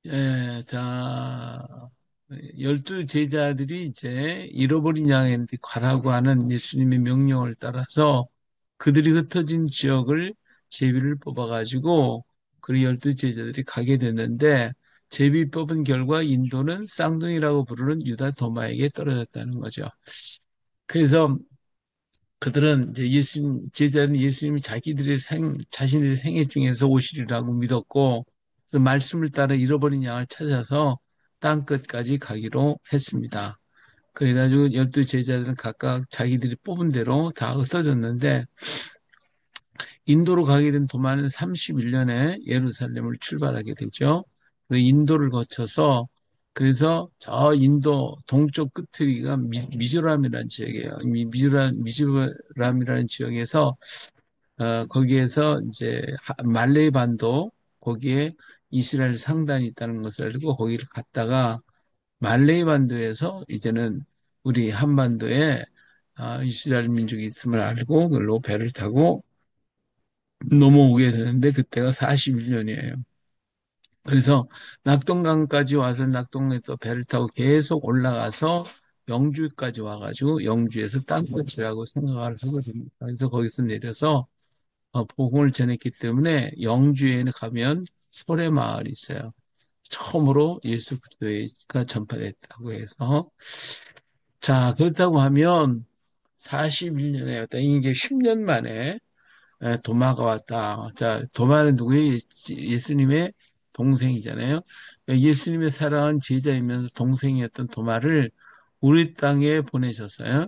예, 자, 12 제자들이 이제 잃어버린 양한테 가라고 하는 예수님의 명령을 따라서 그들이 흩어진 지역을 제비를 뽑아가지고 그 12 제자들이 가게 됐는데 제비 뽑은 결과 인도는 쌍둥이라고 부르는 유다 도마에게 떨어졌다는 거죠. 그래서 그들은 이제 제자는 예수님이 자신들의 생애 중에서 오시리라고 믿었고, 그 말씀을 따라 잃어버린 양을 찾아서 땅 끝까지 가기로 했습니다. 그래가지고 12 제자들은 각각 자기들이 뽑은 대로 다 흩어졌는데, 인도로 가게 된 도마는 31년에 예루살렘을 출발하게 되죠. 그 인도를 거쳐서 그래서 저 인도 동쪽 끝이가 미조람이라는 지역이에요. 이 미조람이라는 지역에서 거기에서 이제 말레이 반도 거기에 이스라엘 상단이 있다는 것을 알고 거기를 갔다가 말레이 반도에서 이제는 우리 한반도에 이스라엘 민족이 있음을 알고 그걸로 배를 타고 넘어오게 되는데 그때가 41년이에요. 그래서 낙동강까지 와서 낙동에 또 배를 타고 계속 올라가서 영주까지 와가지고 영주에서 땅끝이라고 생각을 하고 됩니다. 그래서 거기서 내려서 복음을 전했기 때문에 영주에는 가면 소래마을이 있어요. 처음으로 예수 그리스도가 전파됐다고 해서 자 그렇다고 하면 41년에 어떤 이게 10년 만에 도마가 왔다. 자, 도마는 누구예요? 예수님의 동생이잖아요. 그러니까 예수님의 사랑한 제자이면서 동생이었던 도마를 우리 땅에 보내셨어요.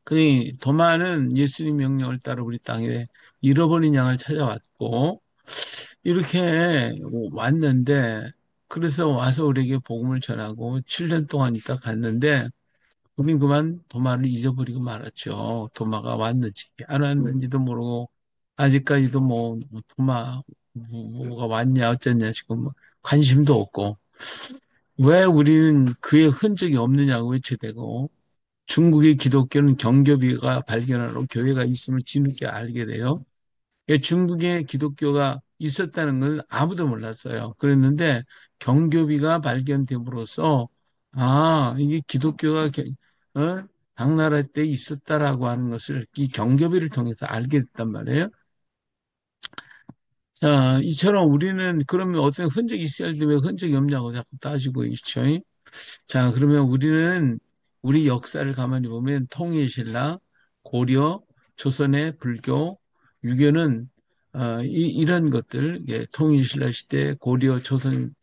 그러니 도마는 예수님 명령을 따라 우리 땅에 잃어버린 양을 찾아왔고 이렇게 왔는데 그래서 와서 우리에게 복음을 전하고 7년 동안 있다 갔는데 우린 그만 도마를 잊어버리고 말았죠. 도마가 왔는지 안 왔는지도 모르고 아직까지도 뭐 도마 뭐가 왔냐 어쨌냐 지금 뭐 관심도 없고 왜 우리는 그의 흔적이 없느냐고 외쳐대고 중국의 기독교는 경교비가 발견하러 교회가 있음을 뒤늦게 알게 돼요. 중국에 기독교가 있었다는 걸 아무도 몰랐어요. 그랬는데 경교비가 발견됨으로써 이게 기독교가 당나라 때 있었다라고 하는 것을 이 경교비를 통해서 알게 됐단 말이에요. 자, 이처럼 우리는 그러면 어떤 흔적이 있어야 할때 왜 흔적이 없냐고 자꾸 따지고 있죠. 자, 그러면 우리는 우리 역사를 가만히 보면 통일신라, 고려, 조선의 불교, 유교는 이런 것들, 통일신라 시대, 고려, 조선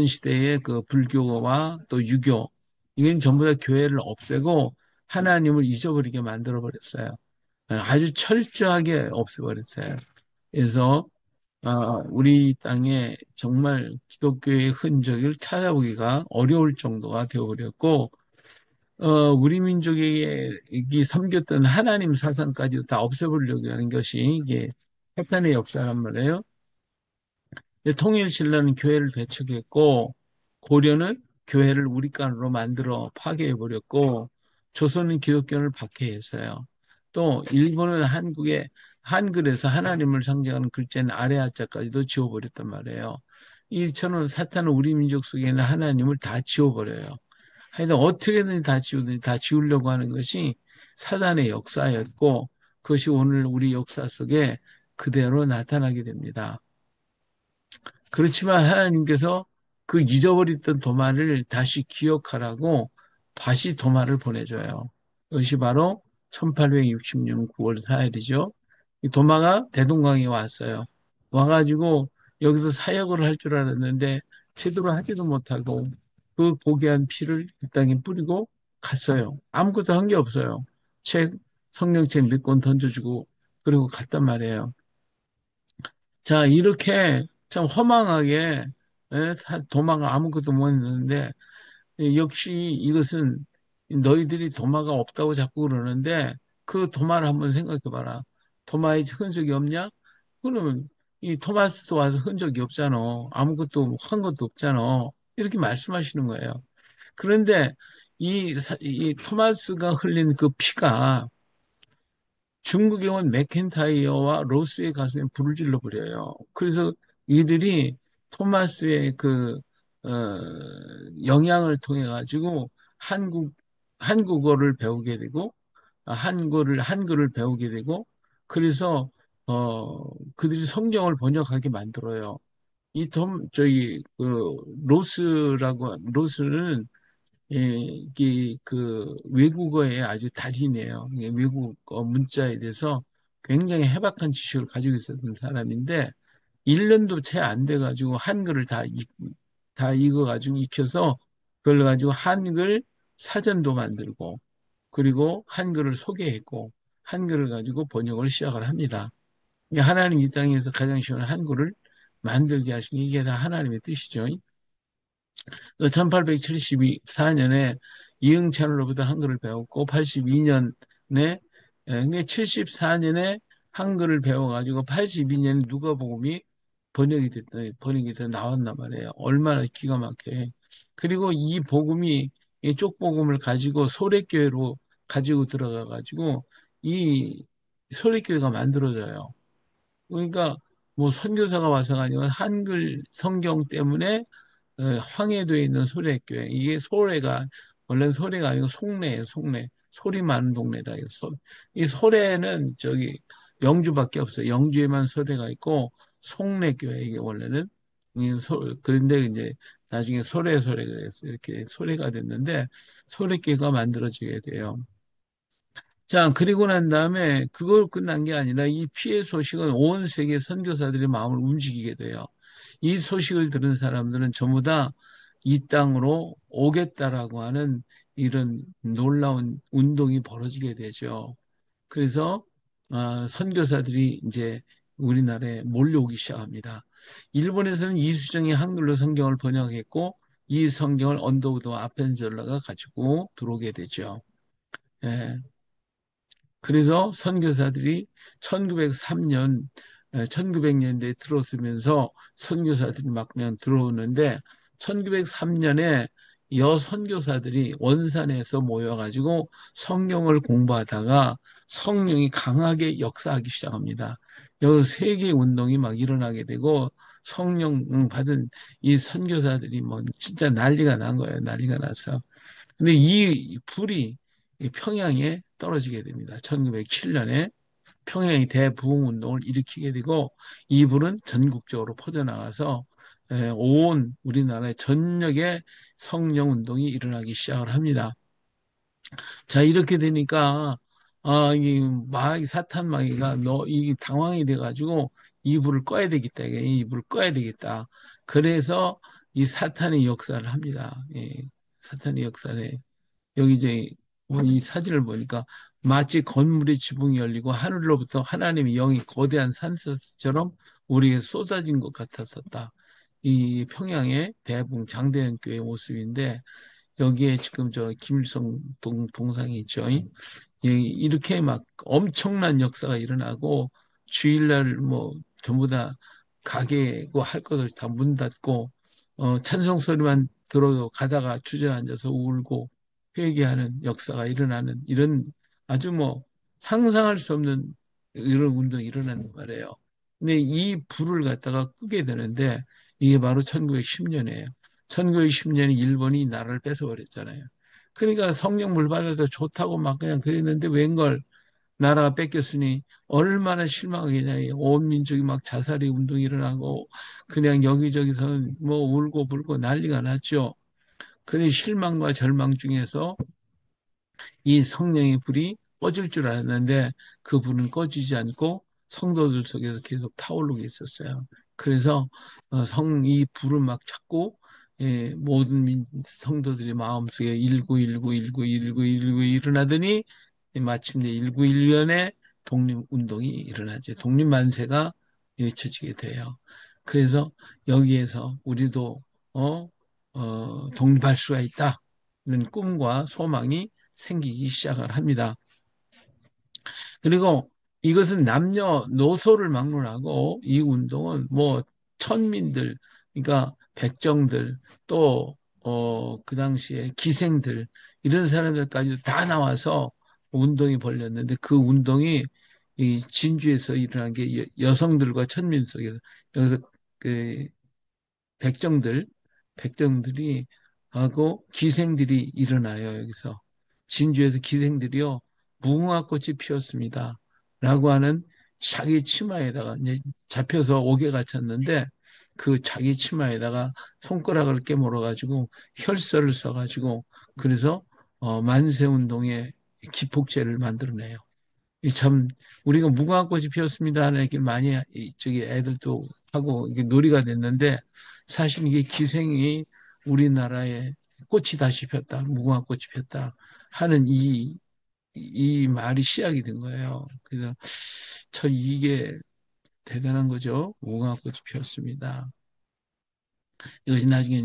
시대의 그 불교와 또 유교, 이건 전부 다 교회를 없애고 하나님을 잊어버리게 만들어 버렸어요. 아주 철저하게 없애버렸어요. 그래서 우리 땅에 정말 기독교의 흔적을 찾아보기가 어려울 정도가 되어버렸고, 우리 민족에게 이 섬겼던 하나님 사상까지도 다 없애버리려고 하는 것이 이게 사탄의 역사란 말이에요. 통일신라는 교회를 배척했고, 고려는 교회를 우리 깐으로 만들어 파괴해버렸고, 조선은 기독교를 박해했어요. 또 일본은 한국의 한글에서 하나님을 상징하는 글자인 아레아자까지도 지워버렸단 말이에요. 이처럼 사탄은 우리 민족 속에 있는 하나님을 다 지워버려요. 하여튼 어떻게든 다 지우든지 다 지우려고 하는 것이 사단의 역사였고, 그것이 오늘 우리 역사 속에 그대로 나타나게 됩니다. 그렇지만 하나님께서 그 잊어버렸던 도마를 다시 기억하라고 다시 도마를 보내줘요. 그것이 바로 1860년 9월 4일이죠. 이 도마가 대동강에 왔어요. 와가지고 여기서 사역을 할 줄 알았는데 제대로 하지도 못하고 그 고귀한 피를 이 땅에 뿌리고 갔어요. 아무것도 한 게 없어요. 책, 성경책 몇 권 던져주고 그리고 갔단 말이에요. 자, 이렇게 참 허망하게 도마가 아무것도 못 했는데 역시 이것은 너희들이 도마가 없다고 자꾸 그러는데 그 도마를 한번 생각해 봐라. 도마에 흔적이 없냐? 그러면 이 토마스도 와서 흔적이 없잖아. 아무것도 한 것도 없잖아. 이렇게 말씀하시는 거예요. 그런데 이 토마스가 흘린 그 피가 중국에 온 맥켄타이어와 로스의 가슴에 불을 질러 버려요. 그래서 이들이 토마스의 어, 영향을 통해 가지고 한국어를 배우게 되고, 한글을 배우게 되고, 그래서, 그들이 성경을 번역하게 만들어요. 로스는, 예, 외국어의 아주 달인이에요. 이게 외국어 문자에 대해서 굉장히 해박한 지식을 가지고 있었던 사람인데, 1년도 채 안 돼가지고 한글을 다 읽어가지고 익혀서 그걸 가지고 한글 사전도 만들고 그리고 한글을 소개했고 한글을 가지고 번역을 시작을 합니다. 이게 하나님 이 땅에서 가장 쉬운 한글을 만들게 하신 게 이게 다 하나님의 뜻이죠. 1874년에 이응찬으로부터 한글을 배웠고 82년에 74년에 한글을 배워가지고 82년에 누가복음이 번역이 돼서 나왔단 말이에요. 얼마나 기가 막혀요. 그리고 이 복음이 이 쪽복음을 가지고 소래교회로 가지고 들어가가지고 이 소래교회가 만들어져요. 그러니까 뭐 선교사가 와서가 아니라 한글 성경 때문에 황해도에 있는 소래교회. 이게 원래는 소래가 아니고 송내예요, 송내. 소리 많은 동네다. 이 소래는 영주밖에 없어요. 영주에만 소래가 있고, 송내교회, 이게 원래는. 그런데 이제 나중에 소래가 됐어요. 이렇게 소래가 됐는데, 소래교회가 만들어지게 돼요. 자, 그리고 난 다음에 그걸 끝난 게 아니라 이 피해 소식은 온 세계 선교사들의 마음을 움직이게 돼요. 이 소식을 들은 사람들은 전부 다 이 땅으로 오겠다라고 하는 이런 놀라운 운동이 벌어지게 되죠. 그래서 선교사들이 이제 우리나라에 몰려오기 시작합니다. 일본에서는 이수정이 한글로 성경을 번역했고 이 성경을 언더우드 아펜젤러가 가지고 들어오게 되죠. 예. 그래서 선교사들이 1903년, 1900년대에 들어서면서 선교사들이 막 그냥 들어오는데 1903년에 여선교사들이 원산에서 모여가지고 성경을 공부하다가 성령이 강하게 역사하기 시작합니다. 여기서 세계 운동이 막 일어나게 되고 성령 받은 이 선교사들이 뭐 진짜 난리가 난 거예요. 난리가 나서. 근데 이 불이 평양에 떨어지게 됩니다. 1907년에 평양이 대부흥운동을 일으키게 되고 이 불은 전국적으로 퍼져나가서 온 우리나라의 전역에 성령운동이 일어나기 시작을 합니다. 자, 이렇게 되니까 사탄 마귀가 이 당황이 돼가지고 이 불을 꺼야 되겠다. 이 불을 꺼야 되겠다. 그래서 이 사탄의 역사를 합니다. 예, 사탄의 역사를 해. 여기 이제 이 사진을 보니까 마치 건물의 지붕이 열리고 하늘로부터 하나님의 영이 거대한 산처럼 우리에게 쏟아진 것 같았었다. 이 평양의 대붕 장대현 교회 모습인데 여기에 지금 김일성 동상이 있죠. 이렇게 막 엄청난 역사가 일어나고 주일날 뭐 전부 다 가게고 할 것을 다 문 닫고 찬송 소리만 들어도 가다가 주저앉아서 울고 회개하는 역사가 일어나는 이런 아주 뭐 상상할 수 없는 이런 운동이 일어나는 말이에요. 근데 이 불을 갖다가 끄게 되는데 이게 바로 1910년이에요. 1910년에 일본이 이 나라를 뺏어버렸잖아요. 그러니까 성령물 받아도 좋다고 막 그냥 그랬는데 웬걸 나라가 뺏겼으니 얼마나 실망하겠냐. 온 민족이 막 자살의 운동이 일어나고 그냥 여기저기서 뭐 울고 불고 난리가 났죠. 근데 실망과 절망 중에서 이 성령의 불이 꺼질 줄 알았는데 그 불은 꺼지지 않고 성도들 속에서 계속 타오르고 있었어요. 그래서 이 불을 막 찾고 모든 성도들의 마음속에 1919, 1919, 19 일어나더니 마침내 1912년에 독립운동이 일어나죠. 독립만세가 외쳐지게 돼요. 그래서 여기에서 우리도 독립할 수가 있다. 이런 꿈과 소망이 생기기 시작을 합니다. 그리고 이것은 남녀노소를 막론하고 이 운동은 뭐 천민들, 그러니까 백정들 또 그 당시에 기생들 이런 사람들까지 다 나와서 운동이 벌렸는데 그 운동이 이 진주에서 일어난 게 여성들과 천민 속에서 여기서 그 백정들, 백정들이 하고 기생들이 일어나요, 여기서. 진주에서 기생들이요, 무궁화꽃이 피었습니다. 라고 하는 자기 치마에다가 이제 잡혀서 옥에 갇혔는데 그 자기 치마에다가 손가락을 깨물어가지고 혈서를 써가지고 그래서 만세운동의 기폭제를 만들어내요. 참 우리가 무궁화꽃이 피었습니다 하는 얘기를 많이 저기 애들도 하고 이게 놀이가 됐는데 사실 이게 기생이 우리나라에 꽃이 다시 폈다, 무궁화꽃이 폈다 하는 이 말이 시작이 된 거예요. 그래서 참 이게 대단한 거죠. 무궁화꽃이 피었습니다. 이것이 나중에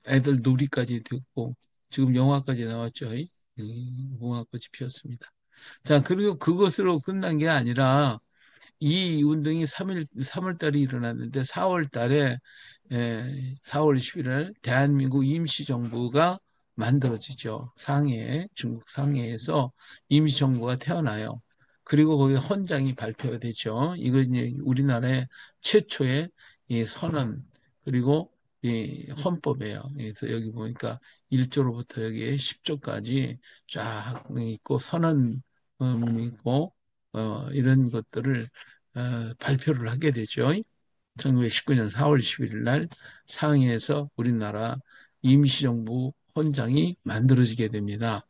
애들 놀이까지 됐고 지금 영화까지 나왔죠. 무궁화꽃이 피었습니다. 자, 그리고 그것으로 끝난 게 아니라 이 운동이 3월 달에 일어났는데 4월 달에 4월 11일 대한민국 임시정부가 만들어지죠. 중국 상해에서 임시정부가 태어나요. 그리고 거기 헌장이 발표가 되죠. 이거 이제 우리나라의 최초의 이 선언 그리고 이 헌법이에요. 그래서 여기 보니까 1조로부터 여기 10조까지 쫙 있고 선언문이 있고 이런 것들을 발표를 하게 되죠. 1919년 4월 11일 날 상해에서 우리나라 임시정부 헌장이 만들어지게 됩니다.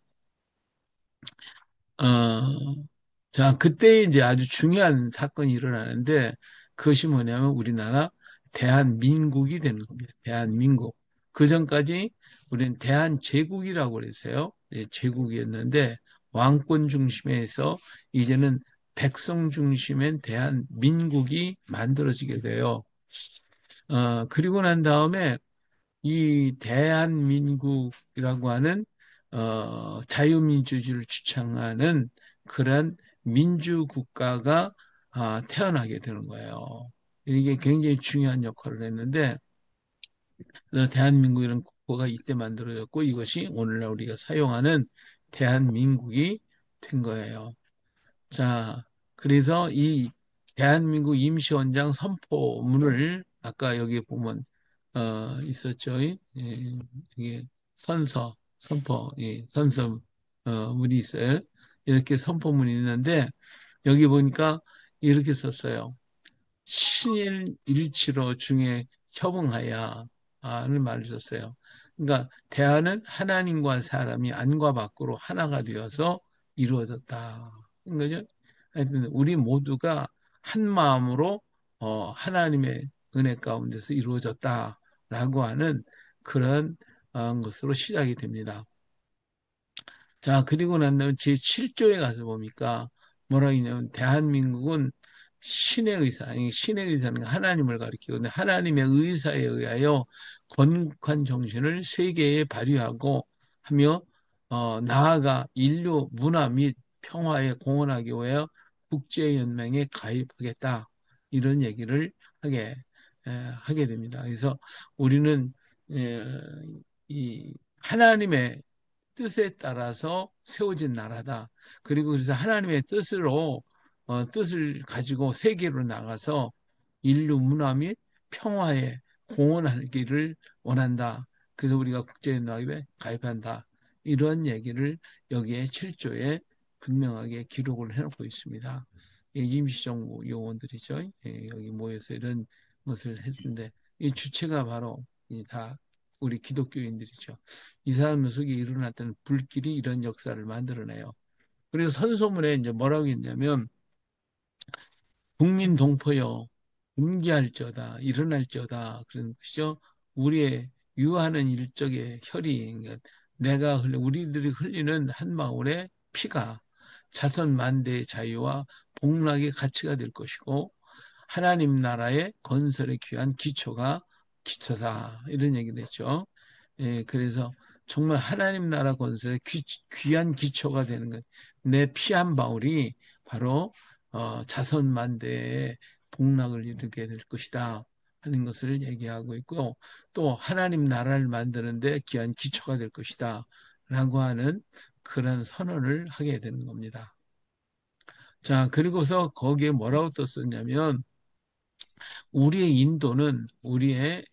어, 자, 그때 이제 아주 중요한 사건이 일어나는데 그것이 뭐냐면 우리나라 대한민국이 되는 겁니다. 대한민국. 그 전까지 우리는 대한제국이라고 그랬어요. 예, 제국이었는데 왕권 중심에서 이제는 백성 중심의 대한민국이 만들어지게 돼요. 그리고 난 다음에 이 대한민국이라고 하는 자유민주주의를 주창하는 그런 민주국가가 태어나게 되는 거예요. 이게 굉장히 중요한 역할을 했는데 대한민국이라는 국가가 이때 만들어졌고 이것이 오늘날 우리가 사용하는 대한민국이 된 거예요. 자, 그래서 이 대한민국 임시원장 선포문을 아까 여기 보면 있었죠. 이게 선포, 선서 문이 있어요. 이렇게 선포문이 있는데 여기 보니까 이렇게 썼어요. 신일 일치로 중에 협응하여 하는 말을 썼어요. 그러니까 대화는 하나님과 사람이 안과 밖으로 하나가 되어서 이루어졌다. 그죠? 하여튼 우리 모두가 한 마음으로 하나님의 은혜 가운데서 이루어졌다라고 하는 그런 것으로 시작이 됩니다. 자, 그리고 난 다음에 제7조에 가서 보니까 뭐라 하냐면 대한민국은 신의 의사, 신의 의사는 하나님을 가리키고 하나님의 의사에 의하여 건국한 정신을 세계에 발휘하고 하며 나아가 인류 문화 및 평화에 공헌하기 위하여 국제연맹에 가입하겠다. 이런 얘기를 하게 됩니다. 그래서 우리는 에, 이 하나님의 뜻에 따라서 세워진 나라다. 그리고 그래서 하나님의 뜻으로 뜻을 가지고 세계로 나가서 인류 문화 및 평화에 공헌하기를 원한다. 그래서 우리가 국제연합에 가입한다. 이런 얘기를 여기에 7조에 분명하게 기록을 해놓고 있습니다. 예, 임시정부 요원들이죠. 예, 여기 모여서 이런 것을 했는데 이 주체가 바로 다 우리 기독교인들이죠. 이 사람 속에 일어났던 불길이 이런 역사를 만들어내요. 그래서 선소문에 이제 뭐라고 했냐면 국민 동포여 분기할지어다 일어날지어다 그런 것이죠. 우리의 유하는 일적의 혈이 그러니까 우리들이 흘리는 한 방울의 피가 자선 만대의 자유와 복락의 가치가 될 것이고 하나님 나라의 건설에 귀한 기초다 이런 얘기를 했죠. 예, 그래서 정말 하나님 나라 건설에 귀한 기초가 되는 것. 내 피 한 방울이 바로 자선만대의 복락을 이루게 될 것이다 하는 것을 얘기하고 있고 또 하나님 나라를 만드는데 귀한 기초가 될 것이다 라고 하는 그런 선언을 하게 되는 겁니다. 자, 그리고서 거기에 뭐라고 또 썼냐면 우리의 인도는 우리의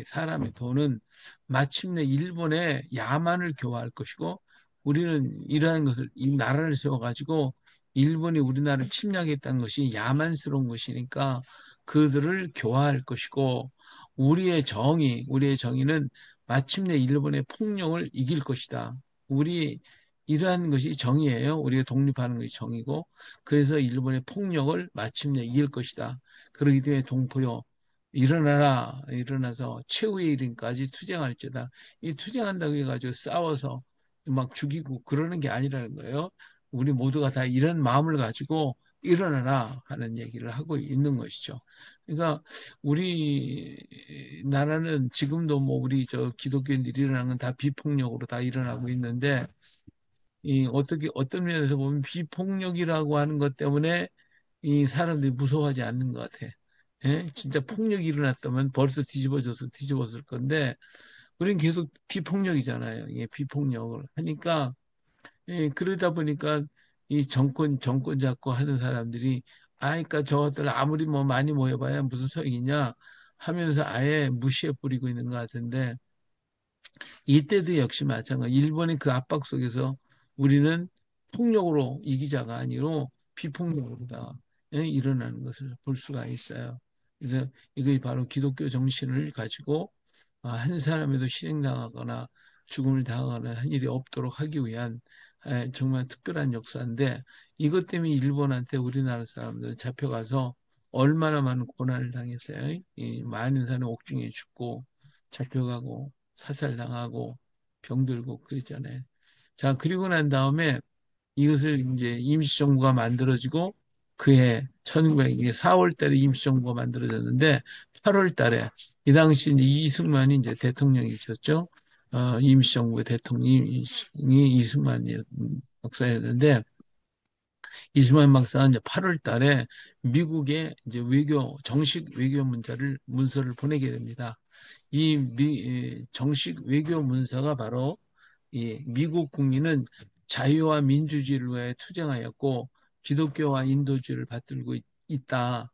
사람의 도는 마침내 일본의 야만을 교화할 것이고 우리는 이러한 것을 이 나라를 세워가지고 일본이 우리나라를 침략했다는 것이 야만스러운 것이니까 그들을 교화할 것이고 우리의 정의는 마침내 일본의 폭력을 이길 것이다. 우리 이러한 것이 정의예요. 우리가 독립하는 것이 정의고 그래서 일본의 폭력을 마침내 이길 것이다. 그러기 때문에 동포여 일어나라 일어나서 최후의 일인까지 투쟁할지어다. 이 투쟁한다고 해가지고 싸워서 막 죽이고 그러는 게 아니라는 거예요. 우리 모두가 다 이런 마음을 가지고 일어나라 하는 얘기를 하고 있는 것이죠. 그러니까 우리나라는 지금도 뭐 우리 저 기독교인들이 일어나는 건 다 비폭력으로 다 일어나고 있는데 이 어떻게 어떤 면에서 보면 비폭력이라고 하는 것 때문에 이 사람들이 무서워하지 않는 것 같아. 예? 진짜 폭력이 일어났다면 벌써 뒤집어졌을 건데, 우리는 계속 비폭력이잖아요. 예, 비폭력을 하니까, 예, 그러다 보니까 이 정권 잡고 하는 사람들이, 그러니까 저것들 아무리 뭐 많이 모여봐야 무슨 소용이냐 하면서 아예 무시해 뿌리고 있는 것 같은데, 이때도 역시 마찬가지. 일본의 그 압박 속에서 우리는 폭력으로 이기자가 아니로 비폭력으로다 일어나는 것을 볼 수가 있어요. 그래서 이게 바로 기독교 정신을 가지고 한 사람에도 희생당하거나 죽음을 당하거나 한 일이 없도록 하기 위한 정말 특별한 역사인데 이것 때문에 일본한테 우리나라 사람들 잡혀가서 얼마나 많은 고난을 당했어요. 이 많은 사람이 옥중에 죽고 잡혀가고 사살당하고 병들고 그랬잖아요. 자, 그리고 난 다음에 이것을 이제 임시정부가 만들어지고 그해 1900, 4월 달에 임시정부가 만들어졌는데 8월 달에 이 당시 이제 이승만이 이제 대통령이셨죠. 임시정부의 대통령이 이승만 박사였는데 이승만 박사가 이제 8월 달에 미국에 이제 정식 외교 문서를 보내게 됩니다. 정식 외교 문서가 바로 이 미국 국민은 자유와 민주주의를 위해 투쟁하였고 기독교와 인도주의를 받들고 있다.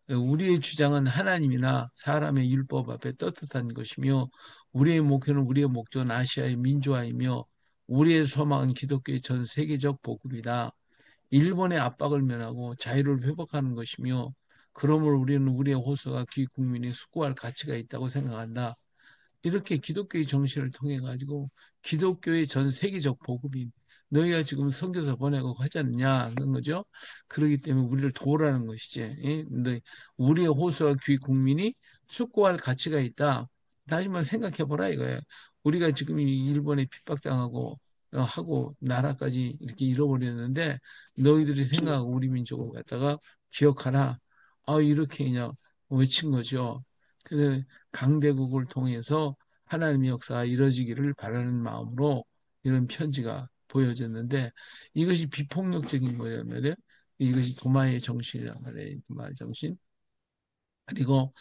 우리의 주장은 하나님이나 사람의 율법 앞에 떳떳한 것이며 우리의 목적은 아시아의 민주화이며 우리의 소망은 기독교의 전 세계적 복음이다. 일본의 압박을 면하고 자유를 회복하는 것이며 그러므로 우리는 우리의 호소가 국민이 숙고할 가치가 있다고 생각한다. 이렇게 기독교의 정신을 통해 가지고 기독교의 전 세계적 복음이 너희가 지금 선교사 보내고 하지 않냐 그런 거죠. 그렇기 때문에 우리를 도우라는 것이지. 예? 근데 우리의 호소와 귀 국민이 숙고할 가치가 있다. 다시 한번 생각해 보라 이거예요. 우리가 지금 일본에 핍박당하고 하고 나라까지 이렇게 잃어버렸는데 너희들이 생각하고 우리 민족을 갖다가 기억하라. 이렇게 그냥 외친 거죠. 그래서 강대국을 통해서 하나님의 역사가 이루어지기를 바라는 마음으로 이런 편지가 보여졌는데 이것이 비폭력적인 거예요. 이것이 도마의 정신이란 말이에요. 도마의 정신. 그리고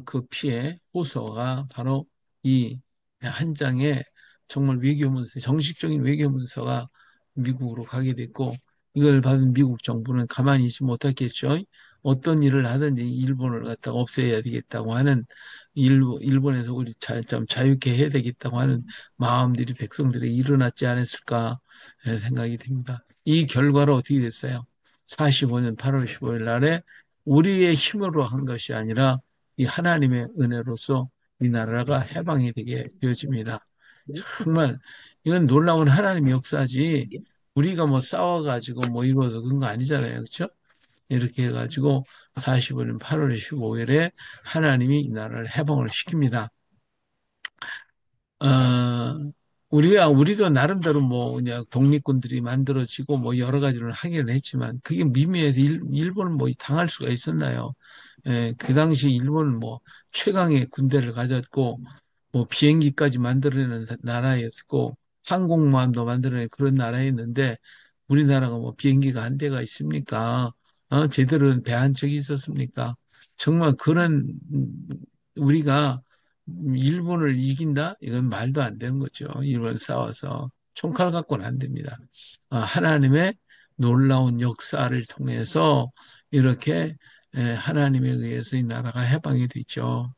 그 피해 호소가 바로 이 한 장의 정말 외교문서, 정식적인 외교문서가 미국으로 가게 됐고 이걸 받은 미국 정부는 가만히 있지 못했겠죠. 어떤 일을 하든지 일본을 갖다가 없애야 되겠다고 하는 일본에서 우리 좀 자유케 해야 되겠다고 하는 마음들이 백성들이 일어났지 않았을까 생각이 듭니다. 이 결과로 어떻게 됐어요? 45년 8월 15일 날에 우리의 힘으로 한 것이 아니라 이 하나님의 은혜로서 이 나라가 해방이 되게 되어집니다. 정말 이건 놀라운 하나님의 역사지 우리가 뭐 싸워가지고 뭐 이루어서 그런 거 아니잖아요. 그렇죠? 이렇게 해가지고 45년 8월 15일에 하나님이 이 나라를 해방을 시킵니다. 어, 우리도 나름대로 뭐, 그냥 독립군들이 만들어지고 뭐 여러 가지를 하기는 했지만 그게 미미해서 일본은 뭐 당할 수가 있었나요? 그 당시 일본은 뭐 최강의 군대를 가졌고 뭐 비행기까지 만들어내는 나라였고 항공모함도 만들어내는 그런 나라였는데 우리나라가 뭐 비행기가 한 대가 있습니까? 제대로 된 배 한 척이 있었습니까? 정말 그런 우리가 일본을 이긴다? 이건 말도 안 되는 거죠. 일본 싸워서 총칼 갖고는 안 됩니다. 하나님의 놀라운 역사를 통해서 이렇게 하나님에 의해서 이 나라가 해방이 됐죠.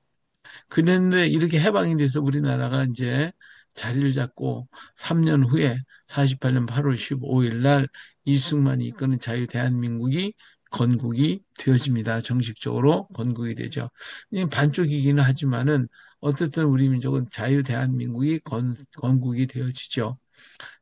그런데 이렇게 해방이 돼서 우리나라가 이제 자리를 잡고 3년 후에 48년 8월 15일 날 이승만이 이끄는 자유 대한민국이 건국이 되어집니다. 정식적으로 건국이 되죠. 반쪽이기는 하지만은 어쨌든 우리 민족은 자유 대한민국이 건국이 되어지죠.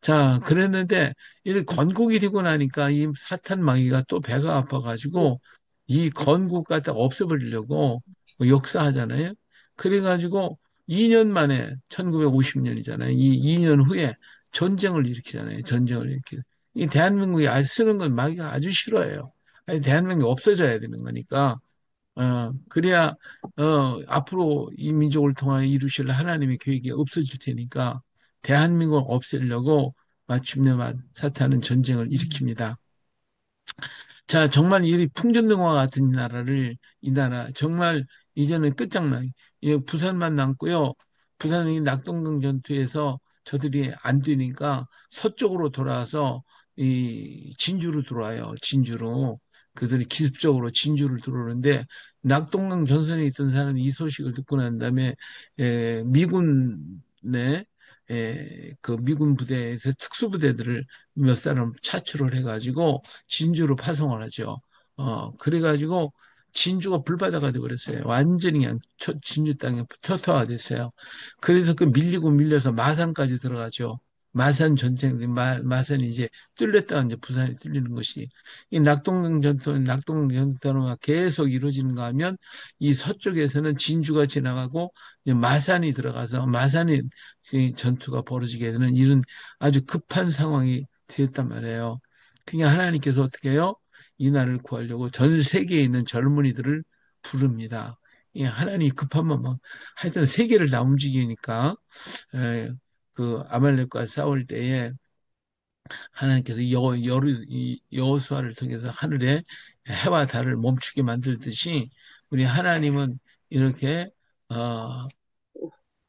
자, 그랬는데, 이 건국이 되고 나니까 이 사탄 마귀가 또 배가 아파가지고 이 건국 갖다 없애버리려고 뭐 역사하잖아요. 그래가지고 2년 만에 1950년이잖아요. 이 2년 후에 전쟁을 일으키잖아요. 전쟁을 일으키. 이 대한민국이 쓰는 건 마귀가 아주 싫어해요. 아니, 대한민국이 없어져야 되는 거니까. 그래야, 앞으로 이 민족을 통하여 이루실 하나님의 계획이 없어질 테니까 대한민국을 없애려고 마침내 사탄은 전쟁을 일으킵니다. 자, 정말 이 풍전등화 같은 이 나라, 정말 이제는 끝장나. 예, 부산만 남고요. 부산이 낙동강 전투에서 저들이 안 되니까 서쪽으로 돌아와서 이 진주로 들어와요. 진주로. 그들이 기습적으로 진주를 들어오는데 낙동강 전선에 있던 사람이 이 소식을 듣고 난 다음에 미군의 그 미군 부대에서 특수부대들을 몇 사람 차출을 해가지고 진주로 파송을 하죠. 그래가지고 진주가 불바다가 돼버렸어요. 완전히 그냥 진주 땅에 초토화가 됐어요. 그래서 그 밀리고 밀려서 마산까지 들어가죠. 마산이 이제 뚫렸다가 이제 부산이 뚫리는 것이 이 낙동강 전투가 계속 이루어지는가 하면 이 서쪽에서는 진주가 지나가고 이제 마산이 들어가서 마산이 전투가 벌어지게 되는 이런 아주 급한 상황이 되었단 말이에요. 그러니까 하나님께서 어떻게 해요? 이 나라를 구하려고 전 세계에 있는 젊은이들을 부릅니다. 예, 하나님이 급하면 막 하여튼 세계를 다 움직이니까 그 아말렉과 싸울 때에 하나님께서 여호수아를 통해서 하늘에 해와 달을 멈추게 만들듯이 우리 하나님은 이렇게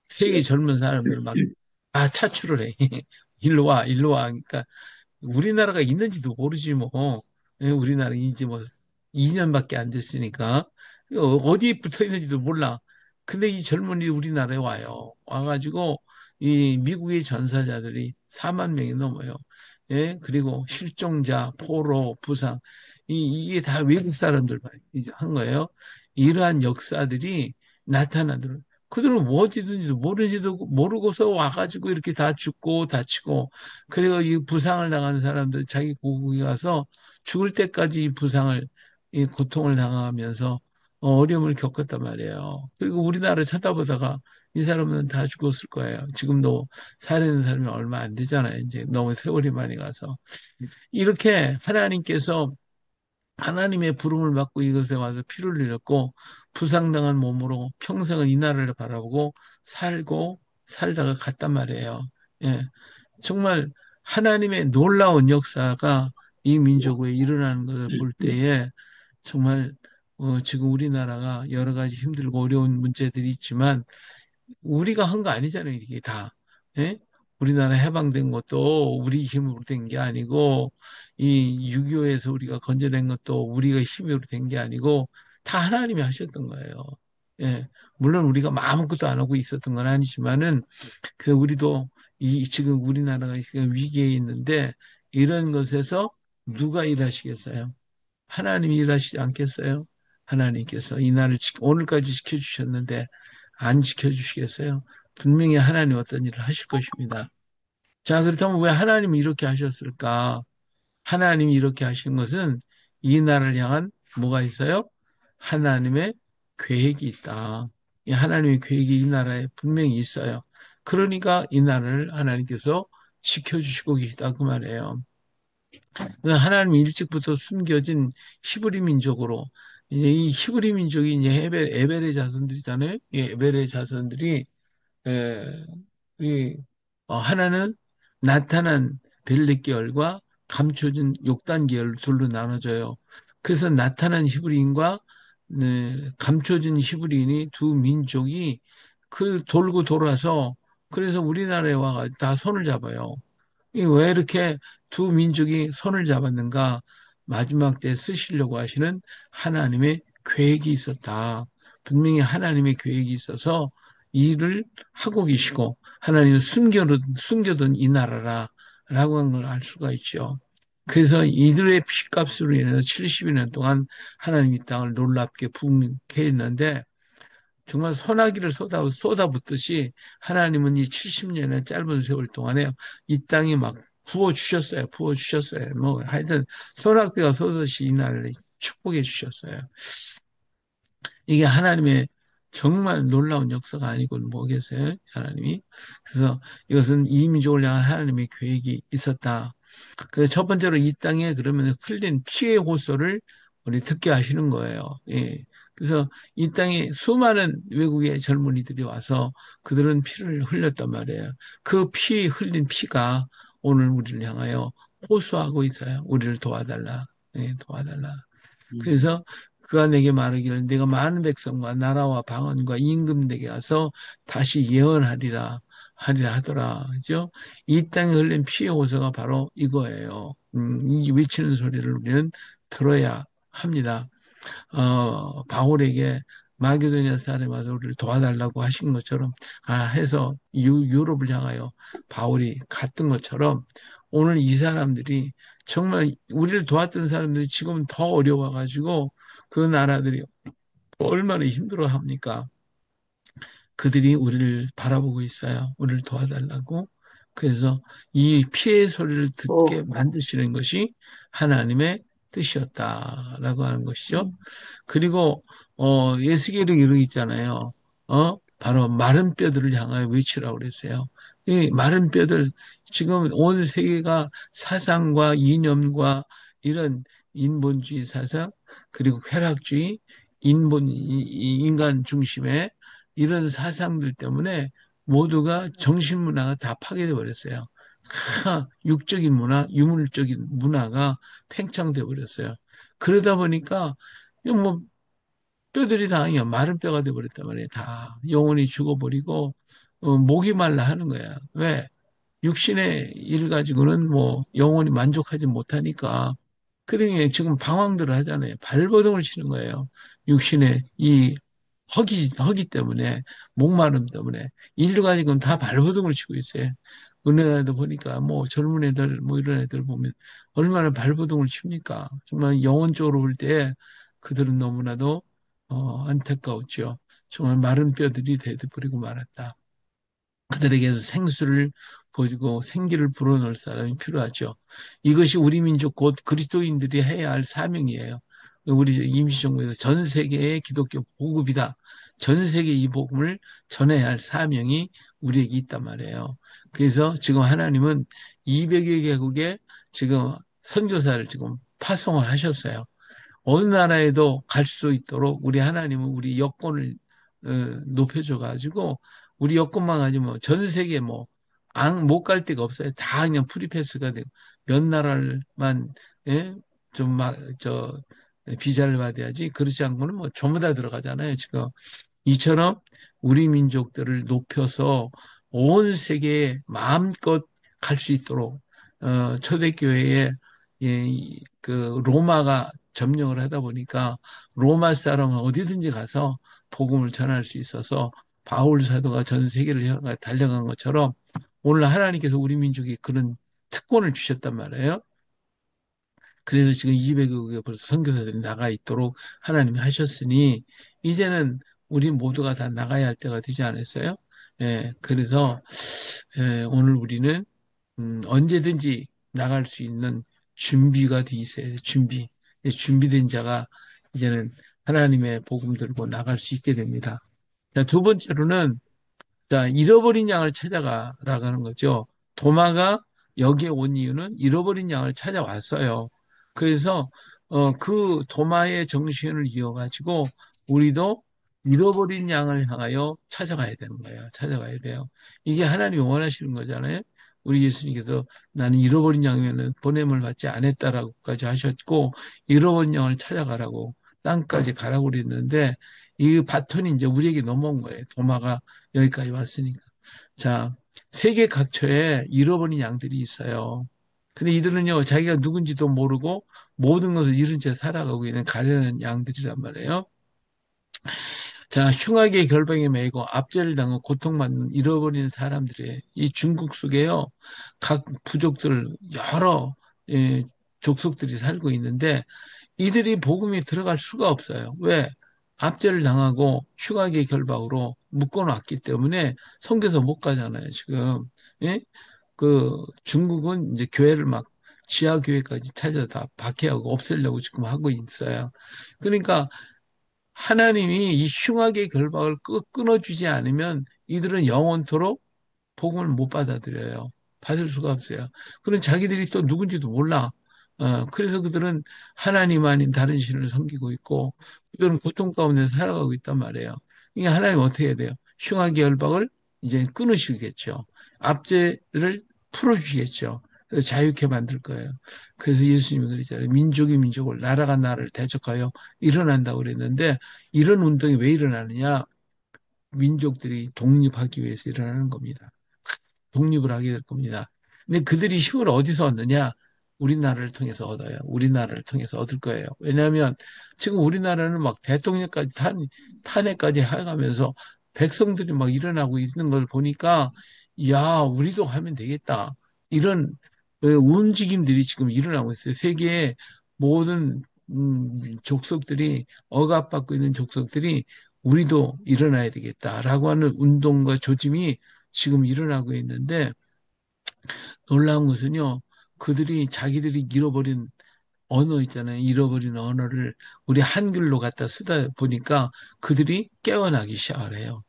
세계 젊은 사람들을 막 차출을 해. 일로 와, 일로 와. 그러니까 우리나라가 있는지도 모르지 뭐. 예, 우리나라 이제 뭐 2년밖에 안 됐으니까 어디에 붙어 있는지도 몰라. 근데 이 젊은이 우리나라에 와요. 와가지고 이 미국의 전사자들이 4만 명이 넘어요. 예, 그리고 실종자, 포로, 부상 이게 다 외국 사람들 이제 한 거예요. 이러한 역사들이 나타나더라고요. 그들은 무엇이든지도 모르지도 모르고서 와가지고 이렇게 다 죽고 다치고 그리고 이 부상을 당하는 사람들 자기 고국에 가서 죽을 때까지 이 부상을 이 고통을 당하면서 어려움을 겪었단 말이에요. 그리고 우리나라를 쳐다보다가 이 사람은 다 죽었을 거예요. 지금도 살아있는 사람이 얼마 안 되잖아요. 이제 너무 세월이 많이 가서 이렇게 하나님의 부름을 받고 이것에 와서 피를 흘렸고 부상당한 몸으로 평생을 이 나라를 바라보고 살고 살다가 갔단 말이에요. 예. 정말 하나님의 놀라운 역사가 이 민족에 일어나는 것을 볼 때에 정말 지금 우리나라가 여러 가지 힘들고 어려운 문제들이 있지만 우리가 한 거 아니잖아요, 이게 다. 예? 우리나라 해방된 것도 우리 힘으로 된 게 아니고, 이 6.25에서 우리가 건져낸 것도 우리가 힘으로 된 게 아니고, 다 하나님이 하셨던 거예요. 예. 물론 우리가 아무것도 안 하고 있었던 건 아니지만은, 우리도 지금 우리나라가 지금 위기에 있는데, 이런 것에서 누가 일하시겠어요? 하나님이 일하시지 않겠어요? 하나님께서 이 날을 오늘까지 지켜주셨는데 안 지켜주시겠어요? 분명히 하나님 어떤 일을 하실 것입니다. 자, 그렇다면 왜 하나님이 이렇게 하셨을까? 하나님이 이렇게 하신 것은 이 나라를 향한 뭐가 있어요? 하나님의 계획이 있다. 이 하나님의 계획이 이 나라에 분명히 있어요. 그러니까 이 나라를 하나님께서 지켜주시고 계시다 그 말이에요. 하나님이 일찍부터 숨겨진 히브리 민족으로 이제 이 히브리 민족이 이제 에벨의 자손들이잖아요. 이 에벨의 자손들이 에, 이 하나는 나타난 벨렛 계열과 감춰진 욕단 계열로 둘로 나눠져요. 그래서 나타난 히브리인과 감춰진 히브리인이 두 민족이 그 돌고 돌아서 그래서 우리나라에 와가 다 손을 잡아요. 왜 이렇게 두 민족이 손을 잡았는가? 마지막 때 쓰시려고 하시는 하나님의 계획이 있었다. 분명히 하나님의 계획이 있어서 일을 하고 계시고 하나님은 숨겨둔 이 나라라 라고 한 걸 알 수가 있죠. 그래서 이들의 피값으로 인해서 70년 동안 하나님 이 땅을 놀랍게 부흥케 했는데 정말 소나기를 쏟아붓듯이 하나님은 이 70년의 짧은 세월 동안에 이 땅이 막 부어주셨어요. 부어주셨어요. 뭐 하여튼 소나기가 쏟듯이 이 나라를 축복해 주셨어요. 이게 하나님의 정말 놀라운 역사가 아니고는 뭐겠어요? 하나님이. 그래서 이것은 이 민족을 향한 하나님의 계획이 있었다. 그래서 첫 번째로 이 땅에 그러면 흘린 피의 호소를 우리 듣게 하시는 거예요. 예. 그래서 이 땅에 수많은 외국의 젊은이들이 와서 그들은 피를 흘렸단 말이에요. 그 피 흘린 피가 오늘 우리를 향하여 호소하고 있어요. 우리를 도와달라. 예, 도와달라. 음, 그래서 그가 내게 말하기를 내가 많은 백성과 나라와 방언과 임금에게 가서 다시 예언하리라 하더라. 그죠? 이 땅에 흘린 피의 호소가 바로 이거예요. 이 외치는 소리를 우리는 들어야 합니다. 바울에게 마게도니아 사람이 와서 우리를 도와달라고 하신 것처럼 해서 유럽을 향하여 바울이 갔던 것처럼 오늘 이 사람들이 정말 우리를 도왔던 사람들이 지금은 더 어려워가지고 그 나라들이 얼마나 힘들어 합니까? 그들이 우리를 바라보고 있어요. 우리를 도와달라고. 그래서 이 피해 소리를 듣게 만드시는 것이 하나님의 뜻이었다라고 하는 것이죠. 그리고 예수계령 이런 게 있잖아요. 바로 마른 뼈들을 향하여 외치라고 그랬어요. 이 마른 뼈들 지금 온 세계가 사상과 이념과 이런 인본주의 사상 그리고 쾌락주의 인간 중심의 이런 사상들 때문에 모두가 정신문화가 다 파괴돼 버렸어요. 육적인 문화, 유물적인 문화가 팽창돼 버렸어요. 그러다 보니까 뭐 뼈들이 다 그냥 마른 뼈가 돼 버렸단 말이에요. 다 영혼이 죽어버리고 목이 말라 하는 거야. 왜? 육신의 일 가지고는 뭐 영혼이 만족하지 못하니까 그러니 지금 방황들을 하잖아요. 발버둥을 치는 거예요. 육신의 이 허기 때문에, 목마름 때문에, 인류가 지금 다 발버둥을 치고 있어요. 은행에도 보니까 뭐 젊은 애들, 뭐 이런 애들 보면 얼마나 발버둥을 칩니까? 정말 영혼적으로 볼 때 그들은 너무나도 안타까웠죠. 정말 마른 뼈들이 되버리고 말았다. 그들에게서 생수를 보이고 생기를 불어넣을 사람이 필요하죠. 이것이 우리 민족 곧 그리스도인들이 해야 할 사명이에요. 우리 임시정부에서 전 세계의 기독교 보급이다. 전 세계 이 복음을 전해야 할 사명이 우리에게 있단 말이에요. 그래서 지금 하나님은 200여 개국에 지금 선교사를 지금 파송을 하셨어요. 어느 나라에도 갈 수 있도록 우리 하나님은 우리 여건을 높여줘가지고 우리 여건만 가지면 전 세계 뭐 못 갈 데가 없어요. 다 그냥 프리패스가 되고 몇 나라만 예? 좀막저 비자를 받아야지 그렇지 않고는 뭐 전부 다 들어가잖아요. 지금 이처럼 우리 민족들을 높여서 온 세계에 마음껏 갈 수 있도록 초대교회에 그 로마가 점령을 하다 보니까 로마 사람은 어디든지 가서 복음을 전할 수 있어서 바울 사도가 전 세계를 향해 달려간 것처럼 오늘 하나님께서 우리 민족에 그런 특권을 주셨단 말이에요. 그래서 지금 200여국에 벌써 선교사들이 나가 있도록 하나님이 하셨으니 이제는 우리 모두가 다 나가야 할 때가 되지 않았어요? 예, 그래서 오늘 우리는 언제든지 나갈 수 있는 준비가 돼 있어야 돼. 준비된 자가 이제는 하나님의 복음 들고 나갈 수 있게 됩니다. 자, 두 번째로는 자, 잃어버린 양을 찾아가라고 하는 거죠. 도마가 여기에 온 이유는 잃어버린 양을 찾아왔어요. 그래서 그 도마의 정신을 이어가지고 우리도 잃어버린 양을 향하여 찾아가야 되는 거예요. 찾아가야 돼요. 이게 하나님이 원하시는 거잖아요. 우리 예수님께서 나는 잃어버린 양이면 보냄을 받지 않았다라고까지 하셨고 잃어버린 양을 찾아가라고 땅까지 가라고 그랬는데 이 바톤이 이제 우리에게 넘어온 거예요. 도마가 여기까지 왔으니까. 자, 세계 각처에 잃어버린 양들이 있어요. 근데 이들은요, 자기가 누군지도 모르고 모든 것을 잃은 채 살아가고 있는 가련한 양들이란 말이에요. 자, 흉악의 결박에 매이고 압제를 당하고 고통받는 잃어버린 사람들의 이 중국 속에요. 각 부족들 여러 예, 족속들이 살고 있는데 이들이 복음에 들어갈 수가 없어요. 왜? 압제를 당하고 흉악의 결박으로 묶어놨기 때문에 성겨서 못 가잖아요, 지금. 예? 그 중국은 이제 교회를 막 지하 교회까지 찾아다 박해하고 없애려고 지금 하고 있어요. 그러니까 하나님이 이 흉악의 결박을 끊어주지 않으면 이들은 영원토록 복음을 못 받아들여요. 받을 수가 없어요. 그런 자기들이 또 누군지도 몰라. 그래서 그들은 하나님 아닌 다른 신을 섬기고 있고, 그들은 고통 가운데 살아가고 있단 말이에요. 이게 하나님 어떻게 해야 돼요? 흉악의 열박을 이제 끊으시겠죠. 압제를 풀어주시겠죠. 그래서 자유케 만들 거예요. 그래서 예수님이 그러잖아요. 민족이 민족을, 나라가 나라를 대적하여 일어난다고 그랬는데, 이런 운동이 왜 일어나느냐? 민족들이 독립하기 위해서 일어나는 겁니다. 독립을 하게 될 겁니다. 근데 그들이 힘을 어디서 얻느냐? 우리나라를 통해서 얻어요. 우리나라를 통해서 얻을 거예요. 왜냐하면 지금 우리나라는 막 대통령까지 탄핵까지 해가면서 백성들이 막 일어나고 있는 걸 보니까 야, 우리도 하면 되겠다. 이런 움직임들이 지금 일어나고 있어요. 세계의 모든 족속들이 억압받고 있는 족속들이 우리도 일어나야 되겠다라고 하는 운동과 조짐이 지금 일어나고 있는데 놀라운 것은요, 그들이 자기들이 잃어버린 언어 있잖아요. 잃어버린 언어를 우리 한글로 갖다 쓰다 보니까 그들이 깨어나기 시작을 해요.